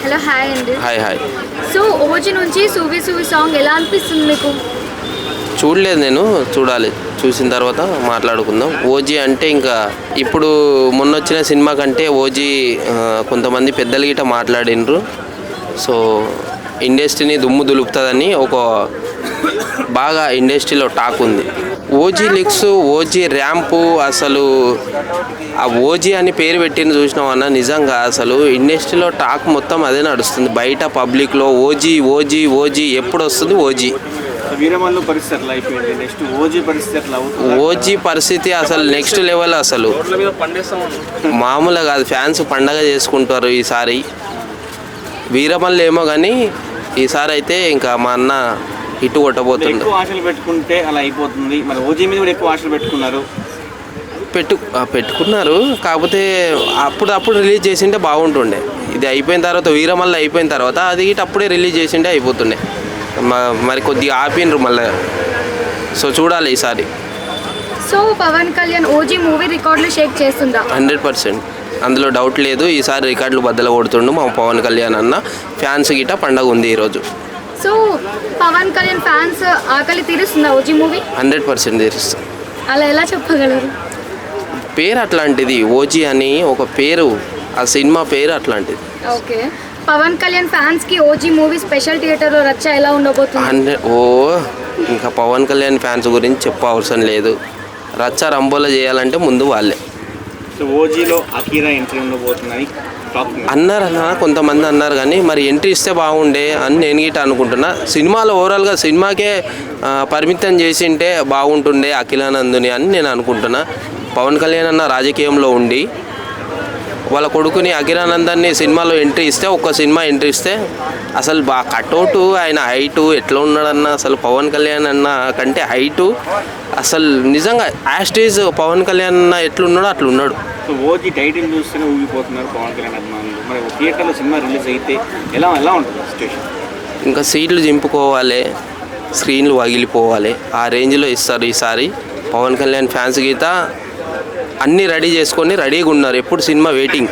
Hello hi అండి. Hi hi. So OG నుంచి Suvvi Suvvi song ఎలా అనిపిస్తుంది మీకు? చూడలేదు నేను, చూడాలి, చూసిన తర్వాత మాట్లాడుకుందాం. ఓజీ అంటే ఇంకా ఇప్పుడు మొన్నొచ్చిన సినిమా కంటే ఓజీ కొంతమంది పెద్దలు గిట్ట మాట్లాడినరు. సో ఇండస్ట్రీని దుమ్ము దులుపుతుందని ఒక బాగా ఇండస్ట్రీలో టాక్ ఉంది. ఓజీ లిక్స్, ఓజీ ర్యాంపు, అసలు ఆ ఓజీ అని పేరు పెట్టిన చూసినాం అన్న, నిజంగా అసలు ఇండస్ట్రీలో టాక్ మొత్తం అదే నడుస్తుంది. బయట పబ్లిక్లో ఓజీ ఓజీ ఓజీ ఎప్పుడు వస్తుంది ఓజీ. వీరమల్లు పరిస్థితి ఎట్లా అయిపోయింది? నెక్స్ట్ ఓజీ పరిస్థితి ఎట్లా అవుతుంది? ఓజీ పరిస్థితి అసలు నెక్స్ట్ లెవెల్, అసలు మామూలుగా కాదు. ఫ్యాన్స్ పండగ చేసుకుంటారు ఈసారి. వీరమల్లు ఏమో కానీ ఈసారి అయితే ఇంకా మా అన్న ఇటు కొట్టబోతుంది. ఎక్కువ ఆశలు పెట్టుకుంటే అలా అయిపోతుంది. మరి ఓజీ మీద కూడా ఎక్కువ ఆశలు పెట్టుకున్నారు. పెట్టుకున్నారు, కాకపోతే అప్పుడు రిలీజ్ చేసింటే బాగుంటుండే. ఇది అయిపోయిన తర్వాత, వీరమల్లు అయిపోయిన తర్వాత అది ఇటు అప్పుడే రిలీజ్ చేసింటే అయిపోతుండే. మరి కొద్దిగా ఆపినరు మళ్ళీ. సో చూడాలి ఈసారి. So Pawan Kalyan OG movie రికార్డులు షేక్ చేస్తుందా? 100%, అందులో డౌట్ లేదు. ఈసారి రికార్డులు బద్దలు కొడుతుండు మా పవన్ కళ్యాణ్ అన్న. ఫ్యాన్స్ గిట్ట పండగ ఉంది ఈరోజు. సో పవన్ కళ్యాణ్ ఫ్యాన్స్ ఆకలి తీరుస్తుందా ఓజీ మూవీ? 100% తీరుస్తుంది. అలా ఎలా చెప్పగలరు? పేరు అట్లాంటిది, ఓజీ అని ఒక పేరు, ఆ సినిమా పేరు అట్లాంటిది. ఓకే, పవన్ కళ్యాణ్ ఫ్యాన్స్ కి ఓజీ మూవీ స్పెషల్ థియేటర్లో రచ్చ ఎలా ఉండబోతుంది? ఇంకా పవన్ కళ్యాణ్ ఫ్యాన్స్ గురించి చెప్పవసరం లేదు. రచ్చ రంబోలో చేయాలంటే ముందు వాళ్ళే. సో ఓజీలో అకీరా ఎంట్రీ ఉండబోతుందని అన్నారన్న, కొంతమంది అన్నారు, కానీ మరి ఎంట్రీ ఇస్తే బాగుండే అని నేను గిట్ట అనుకుంటున్నా. సినిమాలో ఓవరాల్గా సినిమాకే పరిమితం చేసింటే బాగుంటుండే అఖిలానందుని అని నేను అనుకుంటున్నా. పవన్ కళ్యాణ్ అన్న రాజకీయంలో ఉండి వాళ్ళ కొడుకుని అఖిలానందాన్ని సినిమాలో ఎంట్రీ ఇస్తే, ఒక్క సినిమా ఎంట్రీ ఇస్తే అసలు బాగా కట్అవుటు, ఆయన హైటు ఎట్లా ఉన్నాడన్న, అసలు పవన్ కళ్యాణ్ అన్న కంటే హైటు అసలు నిజంగా యాస్టేజ్ పవన్ కళ్యాణ్ అన్న ఎట్లున్నాడో అట్లున్నాడు. సో ఓజీ టైటిల్ చూస్తేనే ఊగిపోతున్నారు పవన్ కళ్యాణ్ అభిమానులు. మరి థియేటర్లో సినిమా రిలీజ్ అయితే ఎలా ఉంటుంది సిచ్యువేషన్? ఇంకా సీట్లు చింపుకోవాలి, స్క్రీన్లు పగిలిపోవాలి, ఆ రేంజ్లో ఇస్తారు ఈసారి. పవన్ కళ్యాణ్ ఫ్యాన్స్ గీత అన్నీ రెడీ చేసుకొని రెడీగా ఉన్నారు. ఎప్పుడు సినిమా వెయిటింగ్.